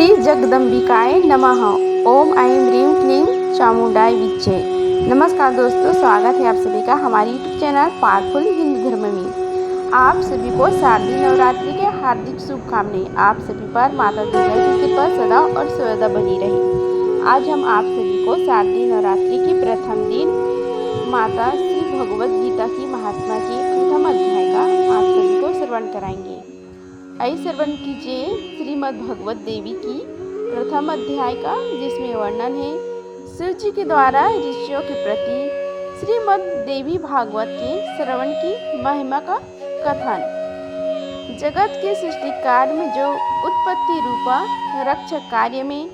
श्री जगदम्बिकाय नमः। ओम ऐं ह्रीं क्लीं चामुंडाय विच्चे। नमस्कार दोस्तों, स्वागत है आप सभी का हमारे यूट्यूब चैनल पावरफुल हिंदू धर्म में। आप सभी को शारदीय नवरात्रि के हार्दिक शुभकामनाएं। आप सभी पर माता दुर्गा की कृपा सदा और सर्वदा बनी रहे। आज हम आप सभी को शारदीय नवरात्रि के प्रथम दिन माता श्री भगवत गीता की महात्मा के प्रथम अध्याय का आप सभी को श्रवण कराएंगे। आइए श्रवण कीजिए श्रीमद् भगवत देवी की प्रथम अध्याय का, जिसमें वर्णन है शिव जी के द्वारा ऋषियों के प्रति श्रीमद् देवी भागवत के श्रवण की महिमा का कथन। जगत के सृष्टि कार्य में जो उत्पत्ति रूपा, रक्षक कार्य में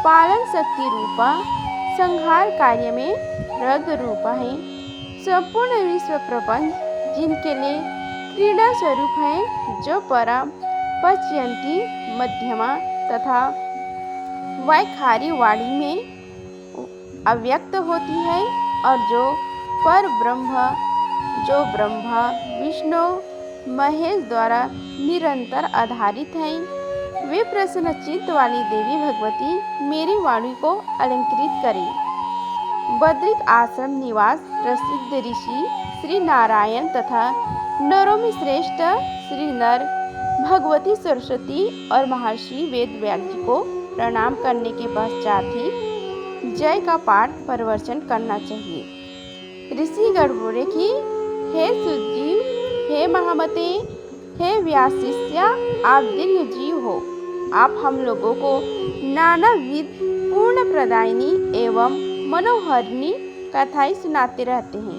पालन शक्ति रूपा, संहार कार्य में रद रूपा है, संपूर्ण विश्व प्रपंच जिनके लिए क्रीड़ा स्वरूप है, जो परम पश्यंती मध्यमा तथा वैखारी वाणी में अव्यक्त होती है, और जो पर ब्रह्म, जो ब्रह्मा विष्णु महेश द्वारा निरंतर आधारित है, वे प्रसन्न चित्त वाली देवी भगवती मेरी वाणी को अलंकृत करें। बद्रिक आश्रम निवास प्रसिद्ध ऋषि श्री नारायण तथा नरों में श्रेष्ठ श्री नर भगवती सरस्वती और महर्षि वेद व्यास जी को प्रणाम करने के पश्चात ही जय का पाठ प्रवचन करना चाहिए। ऋषिगण बोले कि हे सुजीव, हे महामते, हे व्यास शिष्या, आप दीर्घ जीव हो। आप हम लोगों को नाना विध पूर्ण प्रदायिनी एवं मनोहरिणी कथाएं सुनाते रहते हैं।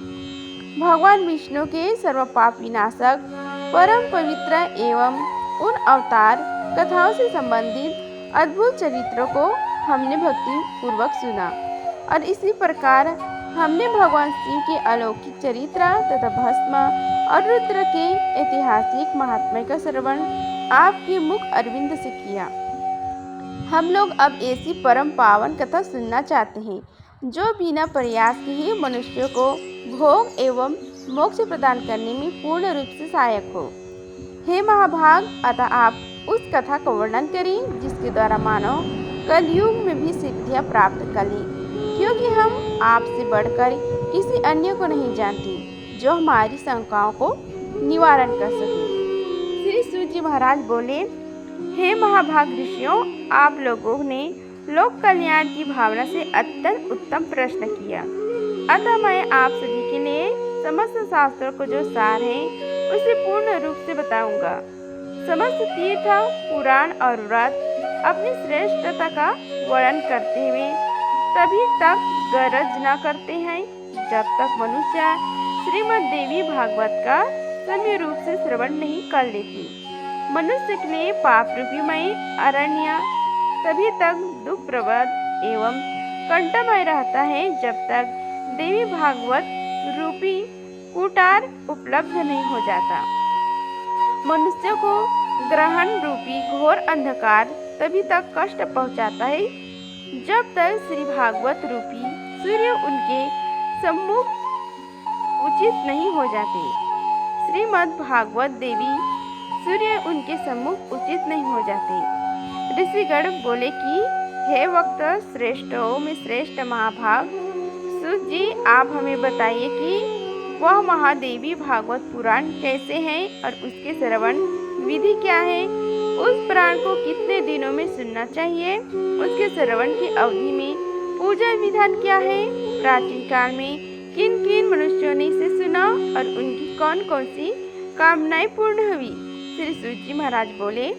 भगवान विष्णु के सर्व पाप विनाशक परम पवित्र एवं उन अवतार कथाओं से संबंधित अद्भुत चरित्रों को हमने भक्ति पूर्वक सुना, और इसी प्रकार हमने भगवान शिव के अलौकिक चरित्र तथा भस्म और रुद्र के ऐतिहासिक महात्म्य का श्रवण आपके मुख अरविंद से किया। हम लोग अब ऐसी परम पावन कथा सुनना चाहते हैं जो बिना प्रयास के ही मनुष्यों को भोग एवं मोक्ष प्रदान करने में पूर्ण रूप से सहायक हो। हे महाभाग, अतः आप उस कथा का वर्णन करें जिसके द्वारा मानव कलयुग में भी सिद्धियां प्राप्त कर लें, क्योंकि हम आपसे बढ़कर किसी अन्य को नहीं जानते जो हमारी शंकाओं को निवारण कर सके। श्री सूत जी महाराज बोले, हे महाभाग ऋषियों, आप लोगों ने लोक कल्याण की भावना से अत्यंत उत्तम प्रश्न किया, अतः मैं आप सभी के लिए समस्त शास्त्रों को जो सार है उसे पूर्ण रूप से बताऊंगा। समस्त तीर्थ, पुराण और व्रत अपनी श्रेष्ठता का वर्णन करते हुए तभी तक गरज न करते हैं जब तक मनुष्य श्रीमद् देवी भागवत का सम्य रूप से श्रवण नहीं कर लेती। मनुष्य के लिए पाप रूपीमय अरण्य तभी तक दुख प्रबल एवं कंटमय रहता है जब तक देवी भागवत रूपी कुटार उपलब्ध नहीं हो जाता। मनुष्य को ग्रहण रूपी घोर अंधकार तभी तक कष्ट पहुंचाता है जब तक श्री भागवत रूपी सूर्य उनके सम्मुख उचित नहीं हो जाते। श्रीमद् भागवत देवी सूर्य उनके सम्मुख उचित नहीं हो जाते। ऋषिगण बोले कि हे वक्त श्रेष्ठों में श्रेष्ठ महाभाग सूत जी, आप हमें बताइए कि वह महादेवी भागवत पुराण कैसे है और उसके श्रवण विधि क्या है। उस पुराण को कितने दिनों में सुनना चाहिए, उसके श्रवण की अवधि में पूजा विधान क्या है, प्राचीन काल में किन किन मनुष्यों ने इसे सुना और उनकी कौन कौन सी कामनाएं पूर्ण हुई। श्री सूत जी महाराज बोले,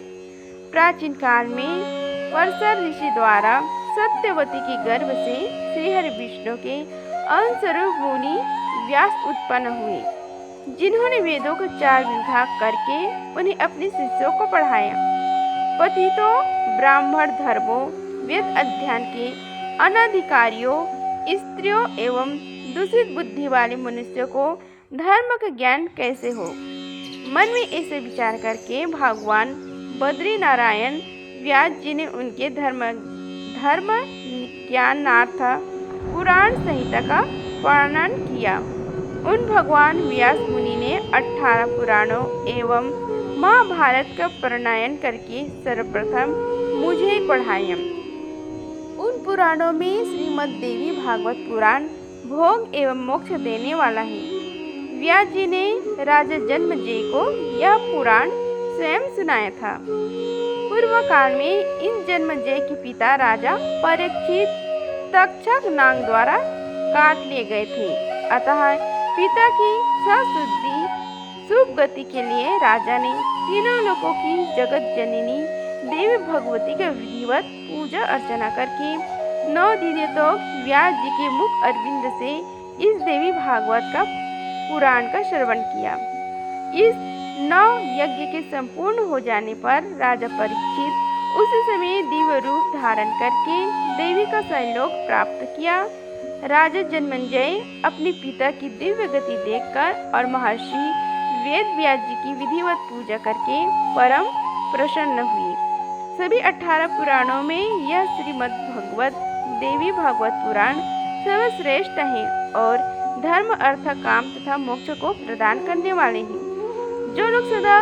प्राचीन काल में परशर ऋषि द्वारा सत्यवती के गर्भ से श्रीहरि विष्णु के अंशरूप मुनि व्यास उत्पन्न हुए, जिन्होंने वेदों को 4 विभाग करके उन्हें अपने शिष्यों को पढ़ाया। पतितों, ब्राह्मण धर्मों, वेद अध्ययन के अनधिकारियों, स्त्रियों एवं दूषित बुद्धि वाले मनुष्यों को धर्म का ज्ञान कैसे हो। मन में ऐसे विचार करके भगवान बद्री नारायण व्यास जी ने उनके धर्म ज्ञानार्थ पुराण संहिता का वर्णन किया। उन भगवान व्यास मुनि ने 18 पुराणों एवं महाभारत का प्रणयन करके सर्वप्रथम मुझे पढ़ायम। उन पुराणों में श्रीमद् देवी भागवत पुराण भोग एवं मोक्ष देने वाला है। व्यास जी ने राजा जन्मेजय को यह पुराण स्वयं सुनाया था। पूर्व काल में इन जन्मेजय के पिता राजा परीक्षित तक्षक नाग द्वारा काट लिए गए थे। अतः पिता की सशुद्धि शुभ गति के लिए राजा ने तीनों लोकों की जगत जननी देवी भगवती का विधिवत पूजा अर्चना करके 9 दिनों तक व्यास जी के मुख अरविंद से इस देवी भागवत का पुराण का श्रवण किया। इस 9 यज्ञ के संपूर्ण हो जाने पर राजा परीक्षित उस समय दिव्य रूप धारण करके देवी का संयोग प्राप्त किया। राजा जन्मेजय अपने पिता की दिव्य गति देखकर और महर्षि वेद व्यास जी की विधिवत पूजा करके परम प्रसन्न हुए। सभी 18 पुराणों में यह श्रीमद् भगवत देवी भागवत पुराण सर्वश्रेष्ठ है और धर्म अर्थ काम तथा मोक्ष को प्रदान करने वाले हैं। जो लोग सदा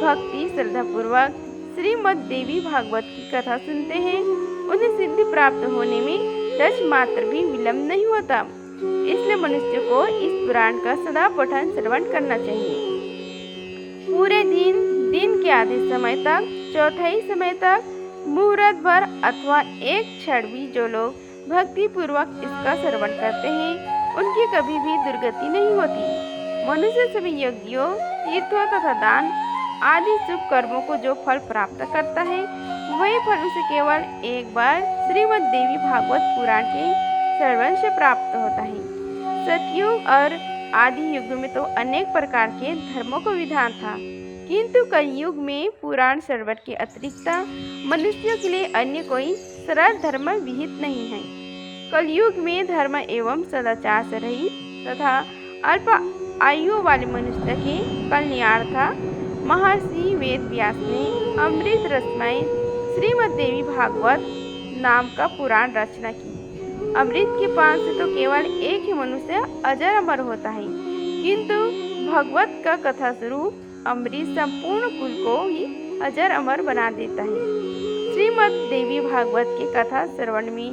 भक्ति श्रद्धा पूर्वक श्रीमद् देवी भागवत की कथा सुनते हैं उन्हें सिद्धि प्राप्त होने में रच मात्र भी विलम्ब नहीं होता। इसलिए मनुष्य को इस पुराण का सदा पठन श्रवण करना चाहिए। पूरे दिन के आधे समय तक, चौथाई समय तक, मुहूर्त भर अथवा एक क्षण भी जो लोग भक्ति पूर्वक इसका श्रवण करते हैं उनकी कभी भी दुर्गति नहीं होती। मनुष्य सभी यज्ञों, तीर्थों तथा दान आदि शुभ कर्मों को जो फल प्राप्त करता है वही फल उसे केवल एक बार श्रीमद् देवी भागवत पुराण के श्रवण से प्राप्त होता है। सतयुग और आदि युग में तो अनेक प्रकार के धर्मों का विधान था, किंतु कलयुग में पुराण श्रवण के अतिरिक्त मनुष्यों के लिए अन्य कोई सरल धर्म विहित नहीं है। कलयुग में धर्म एवं सदाचार से रहित तथा अल्प आयु वाले मनुष्य के कल्याणार्थ महर्षि वेद व्यास ने अमृत रसमय श्रीमद् देवी भागवत नाम का पुराण रचना की। अमृत के पान से तो केवल एक ही मनुष्य अजर अमर होता है, किंतु भगवत का कथा स्वरूप अमृत संपूर्ण कुल को ही अजर अमर बना देता है। श्रीमद् देवी भागवत की कथा श्रवण में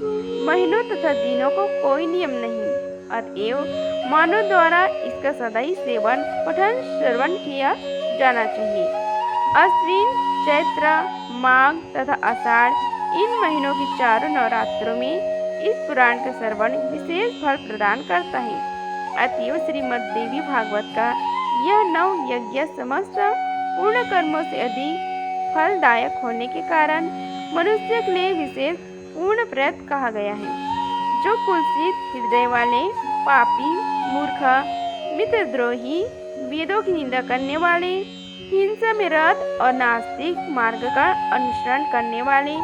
महीनों तथा दिनों को कोई नियम नहीं, अतएव मानव द्वारा इसका सदा ही सेवन पठन श्रवण किया जाना चाहिए। अश्विन, चैत्र, माघ तथा आषाढ़ इन महीनों के चारों नवरात्रों में इस पुराण का श्रवण विशेष फल प्रदान करता है। अतएव श्रीमद् देवी भागवत का यह 9 यज्ञ समस्त पूर्ण कर्मों से अधिक फलदायक होने के कारण मनुष्य के लिए विशेष पूर्ण प्रयत्न कहा गया है। जो कुलसित हृदय वाले, पापी, मूर्ख, मित्रद्रोही, वेदों की निंदा करने वाले, हिंसा में रत और नास्तिक मार्ग का अनुसरण करने वाले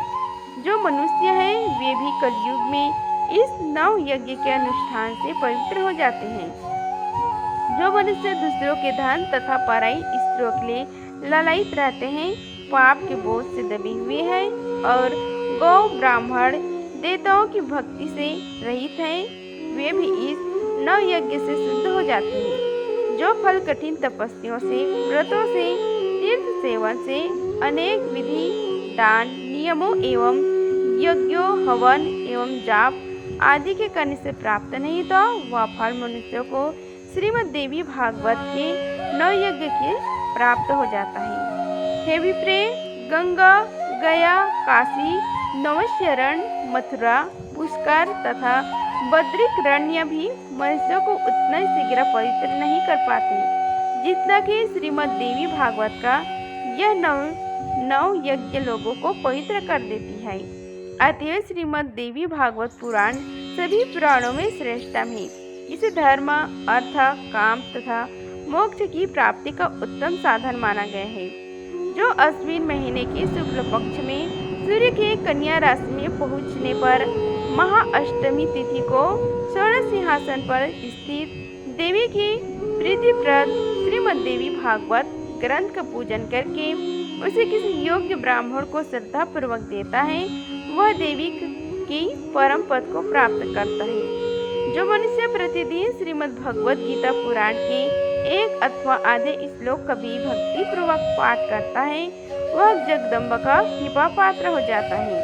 जो मनुष्य हैं वे भी कलयुग में इस 9 यज्ञ के अनुष्ठान से पवित्र हो जाते हैं। जो मनुष्य दूसरों के धन तथा पराई स्त्रियों के लिए ललायित रहते हैं, पाप के बोझ से दबे हुए हैं और गौ ब्राह्मण देवताओं की भक्ति से रहित हैं, वे भी इस 9 यज्ञ से शुद्ध हो जाते हैं। जो फल कठिन तपस्याओं से, व्रतों से, तीर्थ सेवन से, अनेक विधि, दान, नियमों एवं यज्ञों, हवन एवं जाप आदि के करने से प्राप्त नहीं तो वह फल मनुष्य को श्रीमद् देवी भागवत के 9 यज्ञ के प्राप्त हो जाता है। हे विप्रे, गंगा, गया, काशी, नवशरण, मथुरा, पुष्कर तथा बद्रिकरण्य भी मनुष्यों को उतना शीघ्र पवित्र नहीं कर पाते जितना कि श्रीमद् देवी भागवत का यह 9 यज्ञ लोगों को पवित्र कर देती है। अतएव श्रीमद् देवी भागवत पुराण सभी पुराणों में श्रेष्ठतम है। इसे धर्म, अर्थ, काम तथा मोक्ष की प्राप्ति का उत्तम साधन माना गया है। जो अश्विन महीने के शुक्ल पक्ष में सूर्य के कन्या राशि में पहुँचने पर महाअष्टमी तिथि को स्वर्ण सिंहासन पर स्थित देवी की प्रीतिप्रद श्रीमद् देवी भागवत ग्रंथ का पूजन करके उसे किसी योग्य ब्राह्मण को श्रद्धा पूर्वक देता है, वह देवी की परम पद को प्राप्त करता है। जो मनुष्य प्रतिदिन श्रीमद् भगवत गीता पुराण के एक अथवा आधे श्लोक का भी भक्ति पूर्वक पाठ करता है, वह जगदम्बा का कृपा पात्र हो जाता है।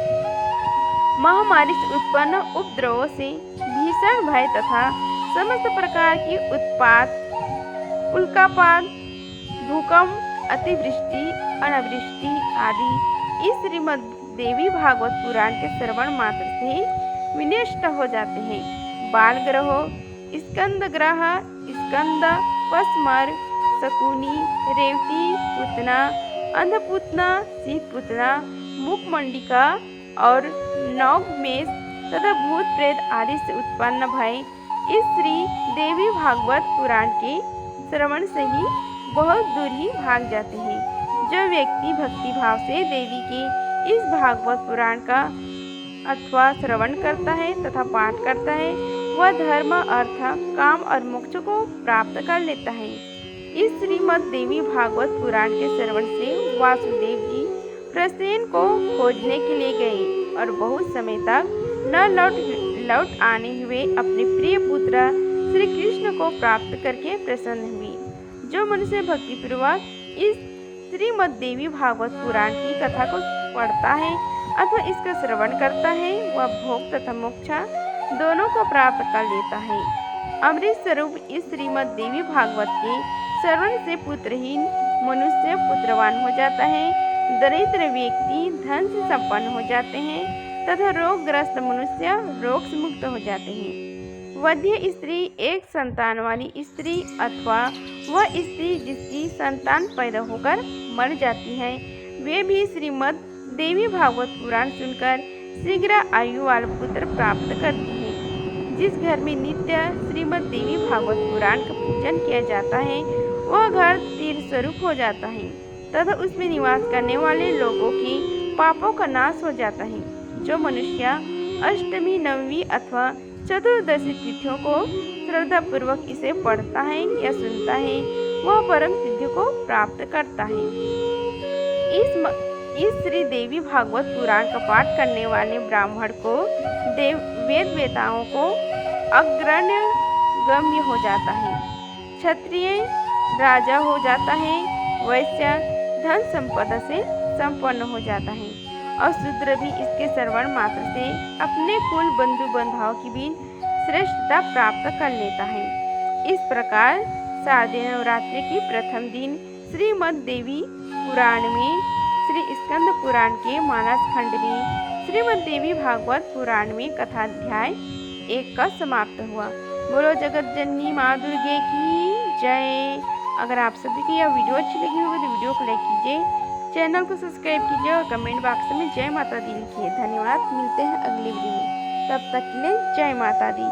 महामारी से उत्पन्न उपद्रवों से भीषण भय तथा समस्त प्रकार की उत्पात, उल्कापात, भूकंप, अतिवृष्टि, अनावृष्टि आदि इस श्रीमद् देवी भागवत पुराण के श्रवण मात्र से ही विनष्ट हो जाते हैं। बाल ग्रहों, स्कंद ग्रह, स्कंद, पस्मर, शकुनी, रेवती, पुतना, अंधपुतना, शीतपुतना, मुखमंडिका और नवमेष तथा भूत प्रेत आदि से उत्पन्न भय इस श्री देवी भागवत पुराण के श्रवण से ही बहुत दूर ही भाग जाते हैं। जो व्यक्ति भक्ति भाव से देवी के इस भागवत पुराण का अथवा श्रवण करता है तथा पाठ करता है, वह धर्म, अर्थ, काम और मोक्ष को प्राप्त कर लेता है। इस श्रीमद् देवी भागवत पुराण के श्रवण से वासुदेव जी प्रसेन को खोजने के लिए गए और बहुत समय तक न लौट आने हुए अपने प्रिय पुत्र श्री कृष्ण को प्राप्त करके प्रसन्न हुए। जो मनुष्य भक्तिपूर्वक इस श्रीमद् देवी भागवत पुराण की कथा को पढ़ता है अथवा इसका श्रवण करता है, वह भोग तथा मोक्ष दोनों को प्राप्त कर लेता है। अमृत स्वरूप इस श्रीमद् देवी भागवत के श्रवण से पुत्रहीन मनुष्य पुत्रवान हो जाता है, दरिद्र व्यक्ति धन से संपन्न हो जाते हैं तथा रोगग्रस्त मनुष्य रोग से मुक्त हो जाते हैं। वध्य स्त्री एक संतान वाली स्त्री अथवा वह स्त्री जिसकी संतान पैदा होकर मर जाती है, वे भी श्रीमद् देवी भागवत पुराण सुनकर शीघ्र आयु वाला पुत्र प्राप्त करती है। जिस घर में नित्य श्रीमद् देवी भागवत पुराण का पूजन किया जाता है, वह घर तीर्थ स्वरूप हो जाता है तथा उसमें निवास करने वाले लोगों के पापों का नाश हो जाता है। जो मनुष्य अष्टमी, नवमी अथवा चतुर्दशी तिथियों को श्रद्धा पूर्वक इसे पढ़ता है या सुनता है, वह परम सिद्धि को प्राप्त करता है। इस श्री देवी भागवत पुराण का पाठ करने वाले ब्राह्मण को वेद वेताओं को अग्रण्य गम्य हो जाता है, क्षत्रिय राजा हो जाता है, वैश्य धन संपदा से संपन्न हो जाता है और शूद्र भी इसके श्रवण मात्र से अपने कुल बंधु बंधुओं की भी श्रेष्ठता प्राप्त कर लेता है। इस प्रकार शारदीय नवरात्रि की प्रथम दिन श्रीमद् देवी पुराण में श्री स्कंद पुराण के मानस खंड में श्रीमद् देवी भागवत पुराण में कथाध्याय 1 का समाप्त हुआ। बोलो जगत जननी माँ दुर्गे की जय। अगर आप सभी को यह वीडियो अच्छी लगी होगी तो वीडियो को लाइक कीजिए, चैनल को सब्सक्राइब कीजिए और कमेंट बॉक्स में जय माता दी लिखिए। धन्यवाद। मिलते हैं अगली वीडियो में, तब तक के लिए जय माता दी।